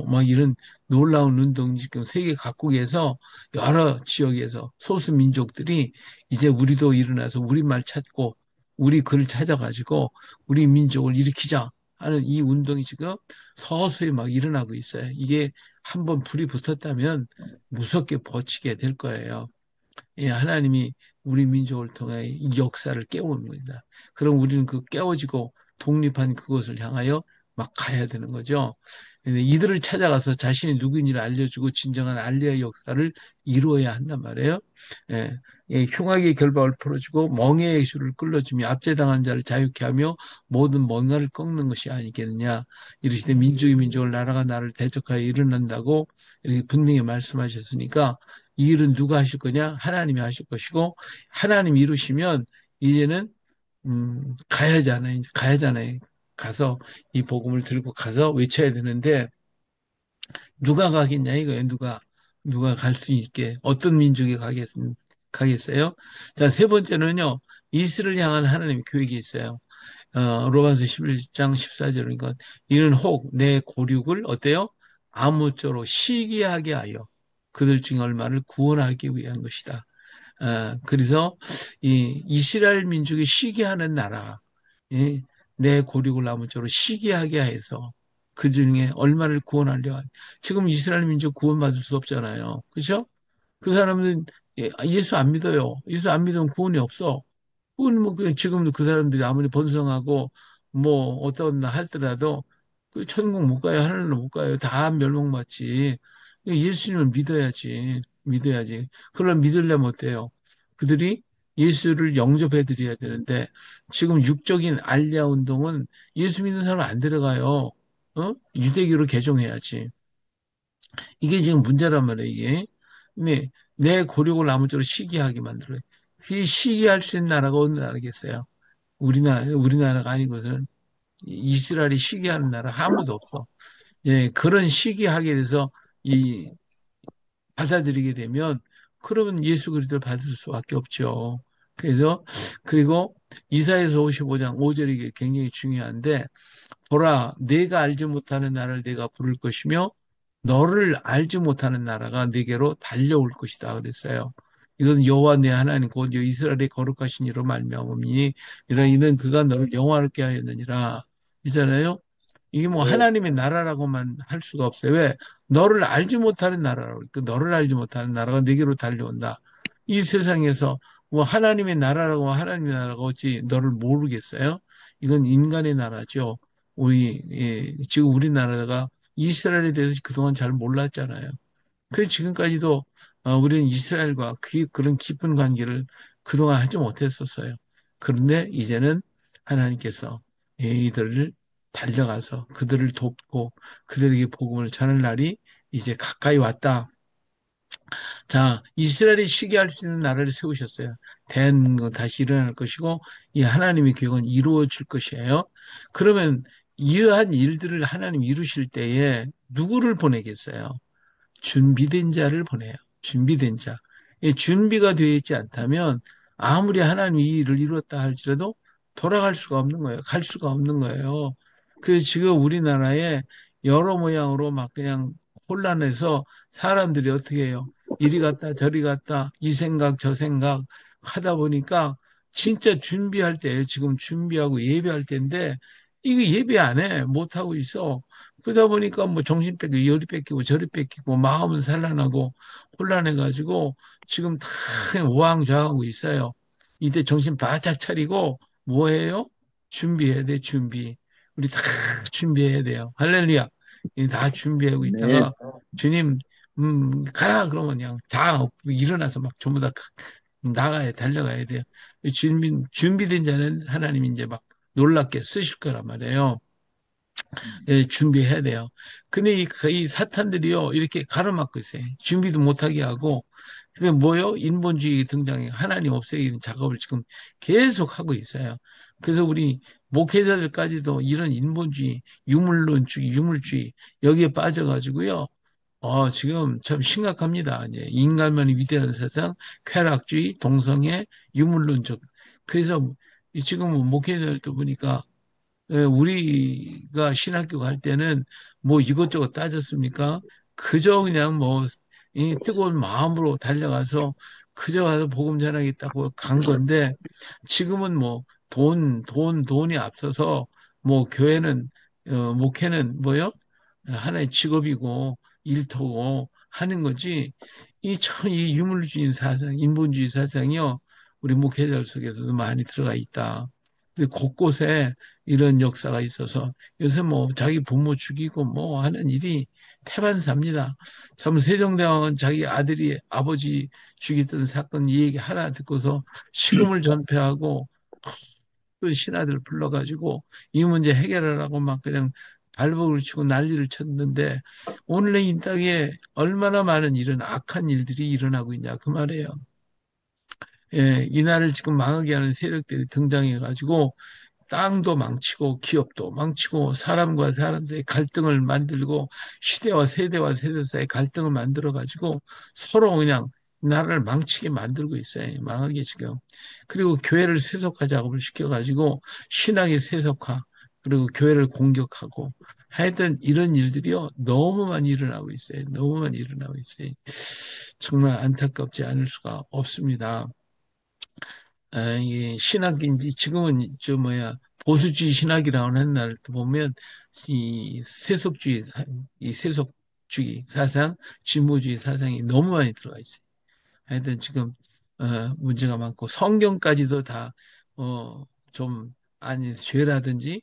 막 이런 놀라운 운동이 지금 세계 각국에서 여러 지역에서 소수 민족들이 이제 우리도 일어나서 우리말 찾고 우리 글 찾아가지고 우리 민족을 일으키자 하는 이 운동이 지금 서서히 막 일어나고 있어요. 이게 한번 불이 붙었다면 무섭게 번지게 될 거예요. 예, 하나님이 우리 민족을 통해 이 역사를 깨우는 겁니다. 그럼 우리는 그 깨워지고 독립한 그것을 향하여 막 가야 되는 거죠. 근데 이들을 찾아가서 자신이 누구인지를 알려주고 진정한 알리아의 역사를 이루어야 한단 말이에요. 예, 예, 흉악의 결박을 풀어주고 멍에의 수를 끌어주며 압제당한 자를 자유케 하며 모든 멍에를 꺾는 것이 아니겠느냐. 이르시되 민족이 민족을 나라가 나를 대적하여 일어난다고 이렇게 분명히 말씀하셨으니까 이 일은 누가 하실 거냐? 하나님이 하실 것이고 하나님이 이루시면 이제는 가야잖아요. 가야잖아요. 가서 이 복음을 들고 가서 외쳐야 되는데 누가 가겠냐 이거예요. 누가 갈 수 있게 어떤 민족이 가겠어요? 자, 세 번째는요. 이스라엘 향한 하나님의 계획이 있어요. 로마서 11장 14절이니까 이는 혹 내 고륙을 어때요? 아무쪼록 시기하게 하여 그들 중에 얼마를 구원하기 위한 것이다. 그래서 이 이스라엘 민족이 시기하는 나라, 내 고륙을 아무쪼록 시기하게 해서 그 중에 얼마를 구원하려 한. 지금 이스라엘 민족 구원받을 수 없잖아요. 그렇죠? 그 사람은 예수 안 믿어요. 예수 안 믿으면 구원이 없어. 그건 뭐 지금도 그 사람들이 아무리 번성하고 뭐 어떤 할더라도 그 천국 못 가요. 하늘로 못 가요. 다 멸망받지. 예수님을 믿어야지. 믿어야지. 그걸 믿으려면 어때요? 그들이 예수를 영접해 드려야 되는데 지금 육적인 알리아 운동은 예수 믿는 사람 안 들어가요. 유대교로 개종해야지. 이게 지금 문제란 말이에요, 이게. 근데 내 고력을 아무쪼록 시기하게 만들어요. 그 시기할 수 있는 나라가 어느 나라겠어요? 우리나라가 아니고서는 이스라엘이 시기하는 나라 아무도 없어. 예, 그런 시기하게 돼서 이 받아들이게 되면 그러면 예수 그리스도를 받을 수밖에 없죠. 그래서 그리고 이사야서 55장 5절이 굉장히 중요한데 보라 내가 알지 못하는 나라를 내가 부를 것이며 너를 알지 못하는 나라가 네게로 달려올 것이다 그랬어요. 이건 여호와 내 하나님 곧 이스라엘의 거룩하신 이로 말미암으니 이는 그가 너를 영화롭게 하였느니라. 있잖아요. 이게 뭐 하나님의 나라라고만 할 수가 없어요. 왜? 너를 알지 못하는 나라라고. 그 너를 알지 못하는 나라가 네게로 달려온다. 이 세상에서 뭐 하나님의 나라라고 하나님의 나라가 어찌 너를 모르겠어요? 이건 인간의 나라죠. 지금 우리나라가 이스라엘에 대해서 그동안 잘 몰랐잖아요. 그래서 지금까지도 우리는 이스라엘과 그런 깊은 관계를 그동안 하지 못했었어요. 그런데 이제는 하나님께서 이들을 달려가서 그들을 돕고 그들에게 복음을 전할 날이 이제 가까이 왔다. 자, 이스라엘이 시기할 수 있는 나라를 세우셨어요. 대한민국은 다시 일어날 것이고, 이 하나님의 계획은 이루어질 것이에요. 그러면 이러한 일들을 하나님 이루실 때에 누구를 보내겠어요? 준비된 자를 보내요. 준비된 자. 이 준비가 되어 있지 않다면 아무리 하나님이 이 일을 이루었다 할지라도 돌아갈 수가 없는 거예요. 갈 수가 없는 거예요. 그 지금 우리나라에 여러 모양으로 막 그냥 혼란해서 사람들이 어떻게 해요? 이리 갔다 저리 갔다 이 생각 저 생각 하다 보니까 진짜 준비할 때예요. 지금 준비하고 예배할 때인데 이게 예배 안 해. 못 하고 있어. 그러다 보니까 뭐 정신 뺏기고 열이 뺏기고 저리 뺏기고 마음은 산란하고 혼란해가지고 지금 다 우왕좌왕하고 있어요. 이때 정신 바짝 차리고 뭐 해요? 준비해야 돼, 준비. 우리 다 준비해야 돼요. 할렐루야. 다 준비하고 네. 있다가 주님, 가라! 그러면 그냥 다 일어나서 막 전부 다 나가야, 달려가야 돼요. 준비된 자는 하나님 이제 막 놀랍게 쓰실 거란 말이에요. 예, 준비해야 돼요. 근데 이 사탄들이요, 이렇게 가로막고 있어요. 준비도 못하게 하고, 그게 뭐요? 인본주의 등장해 하나님 없애기는 작업을 지금 계속 하고 있어요. 그래서 우리 목회자들까지도 이런 인본주의, 유물론주의, 유물주의, 여기에 빠져가지고요, 지금 참 심각합니다. 이제 인간만이 위대한 세상, 쾌락주의, 동성애, 유물론적. 그래서 지금 목회자들도 보니까 우리가 신학교 갈 때는 뭐 이것저것 따졌습니까? 그저 그냥 뭐 이 뜨거운 마음으로 달려가서 그저 가서 복음 전하겠다고 간 건데 지금은 뭐 돈이 앞서서 뭐 교회는 목회는 뭐요? 하나의 직업이고 일터고 하는 거지. 이 유물주의 사상, 인본주의 사상이요. 우리 목회자 속에서도 많이 들어가 있다. 근데 곳곳에 이런 역사가 있어서 요새 뭐 자기 부모 죽이고 뭐 하는 일이 태반삽니다. 참 세종대왕은 자기 아들이 아버지 죽였던 사건 이 얘기 하나 듣고서 식음을 전폐하고 그 신하들 불러가지고 이 문제 해결하라고 막 그냥 발버둥을 치고 난리를 쳤는데 오늘의 이 땅에 얼마나 많은 이런 악한 일들이 일어나고 있냐 그 말이에요. 예, 이 나라를 지금 망하게 하는 세력들이 등장해가지고 땅도 망치고 기업도 망치고 사람과 사람 사이의 갈등을 만들고 시대와 세대와 세대 사이의 갈등을 만들어 가지고 서로 그냥 나라를 망치게 만들고 있어요. 망하게 지금. 그리고 교회를 세속화 작업을 시켜가지고 신앙의 세속화 그리고 교회를 공격하고 하여튼 이런 일들이요 너무 많이 일어나고 있어요. 너무 많이 일어나고 있어요. 정말 안타깝지 않을 수가 없습니다. 이게 신학인지 지금은 저 뭐야 보수주의 신학이라고 하는 날 보면 이 세속주의 이 세속주의 사상, 진보주의 사상이 너무 많이 들어가 있어요. 하여튼 지금 문제가 많고 성경까지도 다좀 아니 죄라든지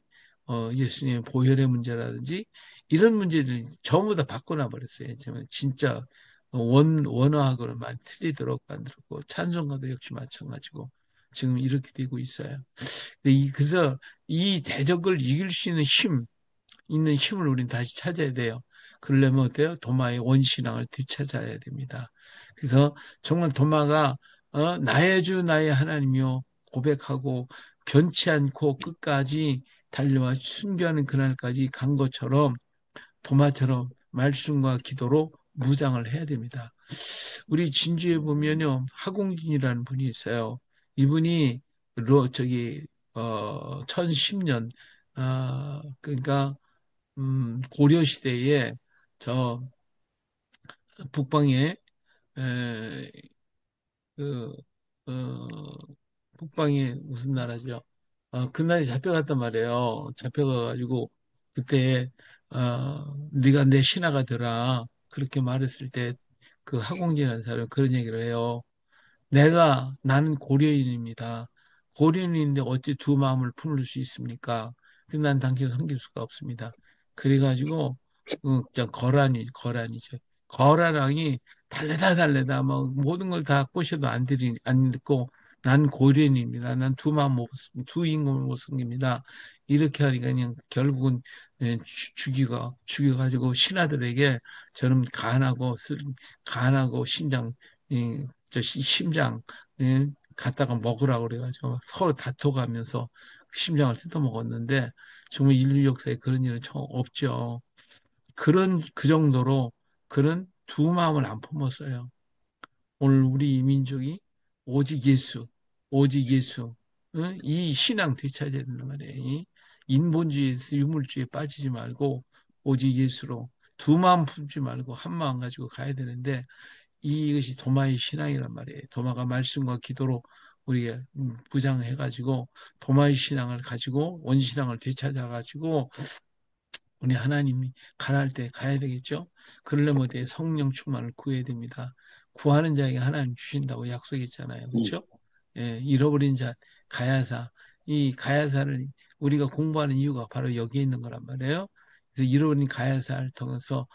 예수님의 보혈의 문제라든지 이런 문제들 전부 다 바꿔놔 버렸어요. 정말 진짜 원어학으로 많이 틀리도록 만들었고 찬송가도 역시 마찬가지고 지금 이렇게 되고 있어요. 그래서 이 대적을 이길 수 있는 힘을 우리는 다시 찾아야 돼요. 그러려면 어때요? 도마의 원신앙을 되찾아야 됩니다. 그래서 정말 도마가 나의 주 나의 하나님이요 고백하고 변치 않고 끝까지 달려와 순교하는 그날까지 간 것처럼 도마처럼 말씀과 기도로 무장을 해야 됩니다. 우리 진주에 보면요 하공진이라는 분이 있어요. 이분이 저기 1010년 그러니까 고려 시대에 저 북방에 에, 그 어, 북방에 무슨 나라죠? 그날이 잡혀갔단 말이에요. 잡혀가가지고 그때 네가 내 신하가 되라 그렇게 말했을 때 그 하공진이라는 사람이 그런 얘기를 해요. 나는 고려인입니다. 고려인인데 어찌 두 마음을 품을 수 있습니까? 근데 난 당신 섬길 수가 없습니다. 그래가지고, 그냥 거란이죠. 거란왕이 달래다 막 모든 걸 다 꼬셔도 안 듣고 난 고린입니다. 난 두 마음 못, 두 임금을 못 섬깁니다. 이렇게 하니까 그냥 결국은 죽여가지고 신하들에게 저는 간하고 신장, 심장, 갖다가 먹으라고 그래가지고 서로 다퉈가면서 심장을 뜯어 먹었는데 정말 인류 역사에 그런 일은 처음 없죠. 그 정도로 그런 두 마음을 안 품었어요. 오늘 우리 민족이 오직 예수, 오직 예수, 이 신앙 되찾아야 된단 말이에요. 이 인본주의, 유물주의에 빠지지 말고 오직 예수로 두 마음 품지 말고 한 마음 가지고 가야 되는데 이것이 도마의 신앙이란 말이에요. 도마가 말씀과 기도로 우리가 부장해가지고 도마의 신앙을 가지고 원신앙을 되찾아가지고 우리 하나님이 가랄 때 가야 되겠죠? 그러려면 어디에 성령 충만을 구해야 됩니다. 구하는 자에게 하나님 주신다고 약속했잖아요. 그렇죠? 예, 잃어버린 자 가야사. 이 가야사를 우리가 공부하는 이유가 바로 여기에 있는 거란 말이에요. 그래서 잃어버린 가야사를 통해서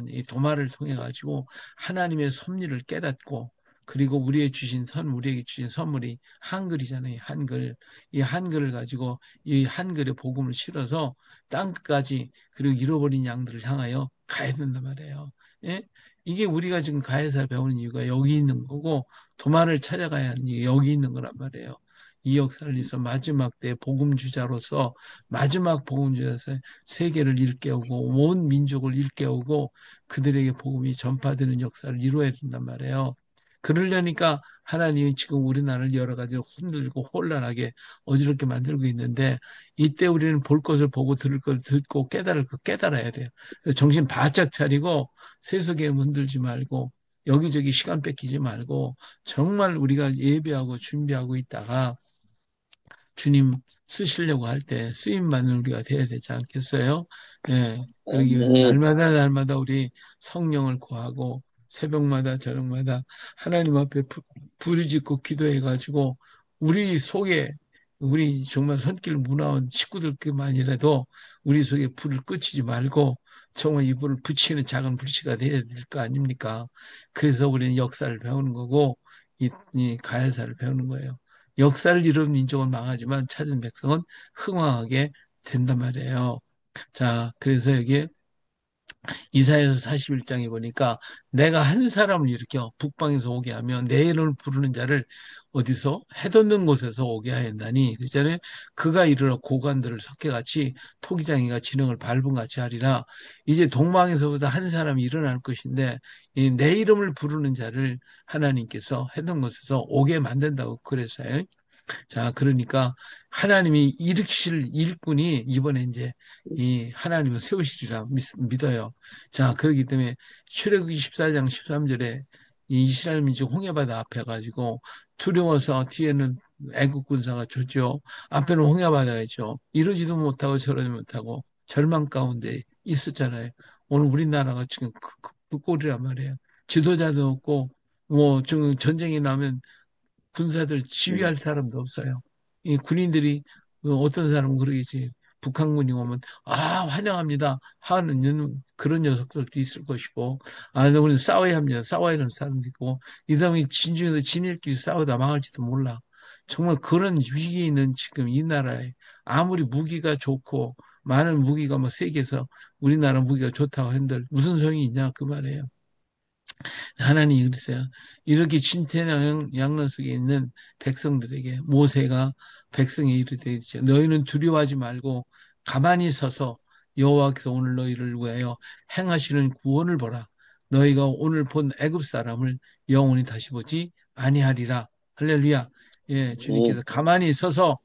이 도마를 통해 가지고 하나님의 섭리를 깨닫고 그리고 우리에게 주신 선물이 한글이잖아요. 한글. 이 한글을 가지고 이 한글의 복음을 실어서 땅 끝까지 그리고 잃어버린 양들을 향하여 가야 된단 말이에요. 예? 이게 우리가 지금 가해사 배우는 이유가 여기 있는 거고 도마를 찾아가야 하는 이유가 여기 있는 거란 말이에요. 이 역사를 위해서 마지막 때 복음주자로서 마지막 복음주자로서 세계를 일깨우고 온 민족을 일깨우고 그들에게 복음이 전파되는 역사를 이루어야 된단 말이에요. 그러려니까 하나님이 지금 우리나라를 여러 가지 흔들고 혼란하게 어지럽게 만들고 있는데 이때 우리는 볼 것을 보고 들을 것을 듣고 깨달을 것 깨달아야 돼요. 정신 바짝 차리고 세속에 문들지 말고 여기저기 시간 뺏기지 말고 정말 우리가 예배하고 준비하고 있다가 주님 쓰시려고 할 때 쓰임받는 우리가 돼야 되지 않겠어요? 예. 그러기 위해서 아멘. 날마다 날마다 우리 성령을 구하고 새벽마다 저녁마다 하나님 앞에 부르짖고 기도해가지고 우리 속에 우리 정말 손길 무나온 식구들만이라도 우리 속에 불을 끄치지 말고 정말 이 불을 붙이는 작은 불씨가 돼야 될 거 아닙니까? 그래서 우리는 역사를 배우는 거고 이 가야사를 배우는 거예요. 역사를 이룬 민족은 망하지만 찾은 백성은 흥왕하게 된단 말이에요. 자, 그래서 여기 이사야서 41장에 보니까 내가 한 사람을 일으켜 북방에서 오게 하면 내 이름을 부르는 자를 어디서 해돋는 곳에서 오게 하였나니 그전에 그가 이르러 고관들을 석회같이 토기장이가 진흙을 밟은 같이 하리라. 이제 동방에서보다 한 사람이 일어날 것인데 이내 이름을 부르는 자를 하나님께서 해돋는 곳에서 오게 만든다고 그랬어요. 자, 그러니까 하나님이 일으키실 일꾼이 이번에 이제 이 하나님을 세우시리라 믿어요. 자, 그렇기 때문에 출애굽기 14장 13절에 이 이스라엘 민족 홍해바다 앞에 가지고 두려워서 뒤에는 애국 군사가 줬죠. 앞에는 홍해바다가 있죠. 이러지도 못하고 저러지 못하고 절망 가운데 있었잖아요. 오늘 우리나라가 지금 그 꼴이란 말이에요. 지도자도 없고 뭐 지금 전쟁이 나면 군사들 지휘할 사람도 없어요. 이 군인들이 어떤 사람은 그러겠지. 북한군이 오면 환영합니다 하는 그런 녀석들도 있을 것이고 우리 싸워야 합니다. 싸워야 하는 사람도 있고 이 다음에 진중에서 진일끼리 싸우다 망할지도 몰라. 정말 그런 위기에 있는 지금 이 나라에 아무리 무기가 좋고 많은 무기가 뭐 세계에서 우리나라 무기가 좋다고 한들 무슨 소용이 있냐 그 말이에요. 하나님이 그랬어요. 이렇게 진퇴양난 속에 있는 백성들에게 모세가 백성에 이르되 너희는 두려워하지 말고 가만히 서서 여호와께서 오늘 너희를 위하여 행하시는 구원을 보라. 너희가 오늘 본 애굽 사람을 영원히 다시 보지 아니하리라. 할렐루야. 예, 아멘. 주님께서 가만히 서서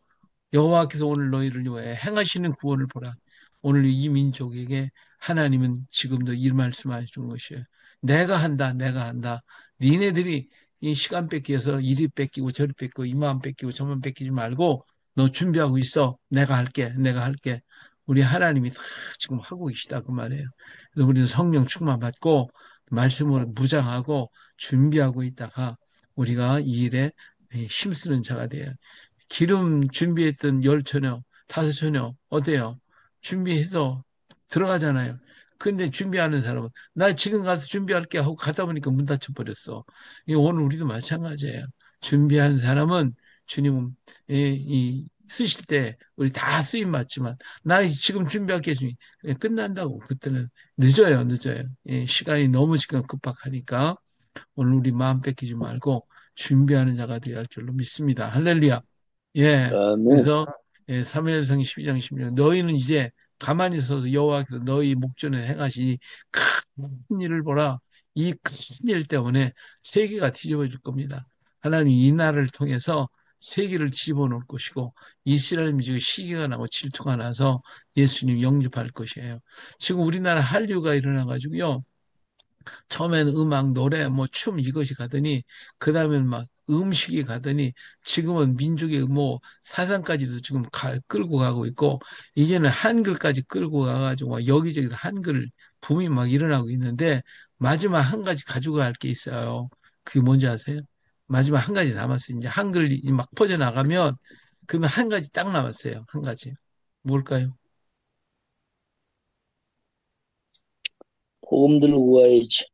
여호와께서 오늘 너희를 위하여 행하시는 구원을 보라. 오늘 이 민족에게 하나님은 지금도 이 말씀하시는 것이에요. 내가 한다, 내가 한다. 니네들이 이 시간 뺏기해서 이리 뺏기고 저리 뺏기고 이만 뺏기고 저만 뺏기지 말고 너 준비하고 있어. 내가 할게, 내가 할게. 우리 하나님이 다 지금 하고 계시다 그 말이에요. 그래서 우리는 성령 충만 받고 말씀으로 무장하고 준비하고 있다가 우리가 이 일에 힘쓰는 자가 돼요. 기름 준비했던 열 처녀, 다섯 처녀, 어때요? 준비해서 들어가잖아요. 근데 준비하는 사람은, 나 지금 가서 준비할게 하고 가다 보니까 문 닫혀버렸어. 오늘 우리도 마찬가지예요. 준비한 사람은 주님은 쓰실 때 우리 다 쓰임 맞지만 나 지금 준비할게 주님 끝난다고 그때는 늦어요. 예, 시간이 너무 지금 급박하니까 오늘 우리 마음 뺏기지 말고 준비하는 자가 되어야 할 줄로 믿습니다. 할렐루야. 예. 아멘. 그래서 예, 사무엘상 12장 16 너희는 이제 가만히 서서 여호와께서 너희 목전에 행하시니 큰 일을 보라. 이 큰 일 때문에 세계가 뒤집어질 겁니다. 하나님 이 날을 통해서 세계를 뒤집어 놓을 것이고 이스라엘 민족의 시기가 나고 질투가 나서 예수님 영접할 것이에요. 지금 우리나라 한류가 일어나 가지고요. 처음에는 음악, 노래, 뭐 춤 이것이 가더니 그 다음에는 막 음식이 가더니 지금은 민족의 뭐 사상까지도 지금 끌고 가고 있고 이제는 한글까지 끌고 가가지고 막 여기저기서 한글 붐이 막 일어나고 있는데 마지막 한 가지 가지고 갈 게 있어요. 그게 뭔지 아세요? 마지막 한 가지 남았어요. 이제 한글이 막 퍼져나가면 그러면 한 가지 딱 남았어요. 한 가지. 뭘까요? 복음 들고 가야지.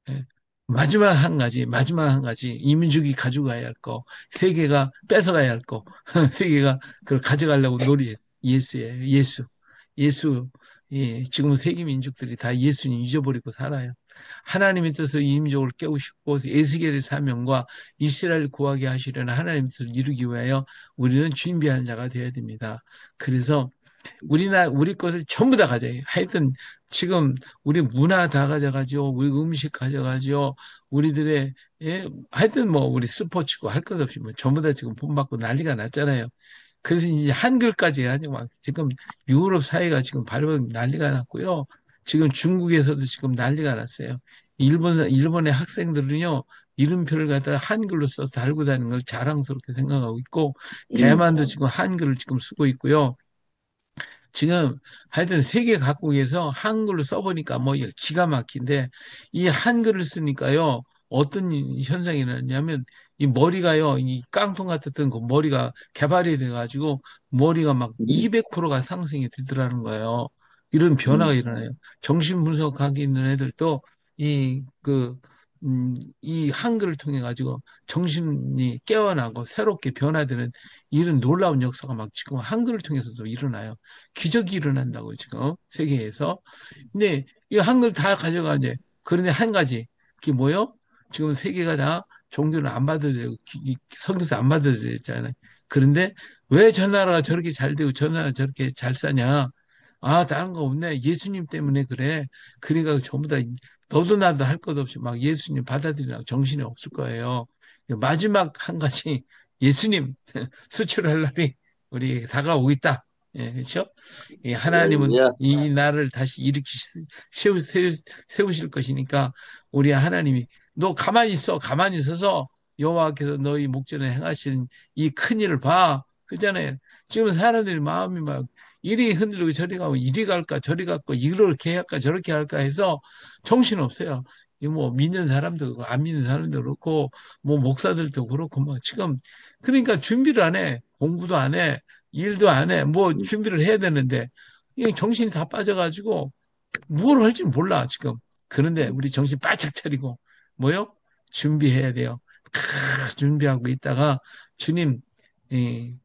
예. 마지막 한 가지, 이민족이 가져가야 할 거, 세계가 뺏어가야 할 거, 세계가 그걸 가져가려고 예수예요. 예수. 예, 지금 세계 민족들이 다 예수님 잊어버리고 살아요. 하나님의 뜻을 이 민족을 깨우시고 에스겔의 사명과 이스라엘 구하게 하시려는 하나님의 뜻을 이루기 위하여 우리는 준비한 자가 되어야 됩니다. 그래서 우리 것을 전부 다 가져요. 하여튼 지금 우리 문화 다 가져가죠. 우리 음식 가져가죠. 우리들의 예, 하여튼 뭐 우리 스포츠고 할 것 없이 뭐 전부 다 지금 본받고 난리가 났잖아요. 그래서 이제 한글까지 해가지고 막 지금 유럽 사회가 지금 발병 난리가 났고요. 지금 중국에서도 지금 난리가 났어요. 일본의 학생들은요, 이름표를 갖다가 한글로 써서 달고 다니는 걸 자랑스럽게 생각하고 있고, 음, 대만도 지금 한글을 지금 쓰고 있고요. 지금 하여튼 세계 각국에서 한글로 써보니까 뭐 기가 막힌데 이 한글을 쓰니까요 어떤 현상이 일어났냐면 이 머리가요 이 깡통 같았던 그 머리가 개발이 돼가지고 머리가 막 음, 200%가 상승이 되더라는 거예요. 이런 변화가 음, 일어나요. 정신분석하기 있는 애들도 이 그 이 한글을 통해 가지고 정신이 깨어나고 새롭게 변화되는 이런 놀라운 역사가 막 지금 한글을 통해서도 일어나요. 기적이 일어난다고 지금 세계에서. 근데 이 한글 다 가져가는데 그런데 한 가지 그게 뭐요? 지금 세계가 다 종교를 안 받아들이고 성경서 안 받아들였잖아요. 그런데 왜 저 나라가 저렇게 잘 되고 저 나라가 저렇게 잘 사냐? 아, 다른 거 없네. 예수님 때문에 그래. 그러니까 전부 다 너도 나도 할 것 없이 막 예수님 받아들이라고 정신이 없을 거예요. 마지막 한 가지 예수님 수출할 날이 우리 다가오고 있다. 예, 그렇죠? 예, 하나님은 할렐루야. 이 나라를 다시 세우실 것이니까 우리 하나님이 너 가만히 있어. 가만히 있어서 여호와께서 너희 목전에 행하신 이 큰 일을 봐. 그잖아요. 지금 사람들이 마음이 막 이리 흔들리고 저리 가고 이리 갈까 저리 갈까 이렇게 할까 저렇게 할까 해서 정신 없어요. 이 뭐 믿는 사람도 그렇고 안 믿는 사람도 그렇고 뭐 목사들도 그렇고 뭐 지금 그러니까 준비를 안 해. 공부도 안 해. 일도 안 해. 뭐 음, 준비를 해야 되는데 이게 정신이 다 빠져가지고 뭘 할지 몰라 지금. 그런데 음, 우리 정신 바짝 차리고 뭐요? 준비해야 돼요. 준비하고 있다가 주님 이,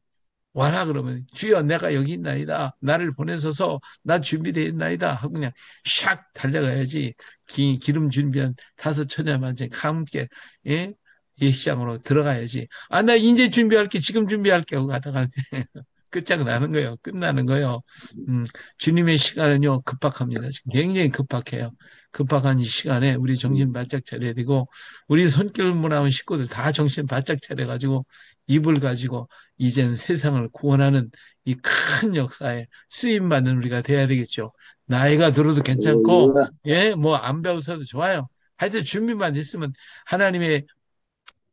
와라 그러면 주여 내가 여기 있나이다. 나를 보내소서 나 준비되어 있나이다 하고 그냥 샥 달려가야지. 기름 준비한 다섯 처녀만장 함께 예? 예식장으로 들어가야지. 아, 나 이제 준비할게. 지금 준비할게 하고 가다가 끝장나는 거예요. 끝나는 거예요. 음, 주님의 시간은요, 급박합니다. 지금 굉장히 급박해요. 급박한 이 시간에 우리 정신 음, 바짝 차려야 되고, 우리 손길 무나온 식구들 다 정신 바짝 차려가지고, 입을 가지고, 이제는 세상을 구원하는 이 큰 역사에 쓰임받는 우리가 돼야 되겠죠. 나이가 들어도 괜찮고, 할렐루야. 예, 뭐 안 배워서도 좋아요. 하여튼 준비만 있으면 하나님의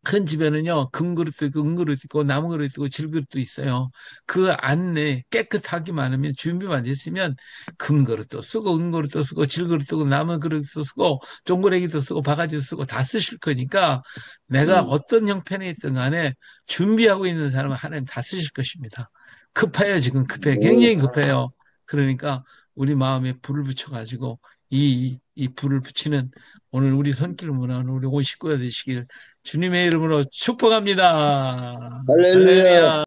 큰 집에는요, 금그릇도 있고, 은그릇도 있고, 나무그릇도 있고, 질그릇도 있어요. 그 안에 깨끗하기만 하면, 준비만 됐으면, 금그릇도 쓰고, 은그릇도 쓰고, 질그릇도 쓰고, 나무그릇도 쓰고, 종고래기도 쓰고, 바가지도 쓰고, 다 쓰실 거니까, 내가 음, 어떤 형편에 있든 간에, 준비하고 있는 사람은 하나님 다 쓰실 것입니다. 급해요, 지금 급해. 네, 굉장히 급해요. 그러니까, 우리 마음에 불을 붙여가지고, 이 이 불을 붙이는 오늘 우리 손길 문화는 우리 온 식구가 되시길 주님의 이름으로 축복합니다. 할렐루야. 할렐루야.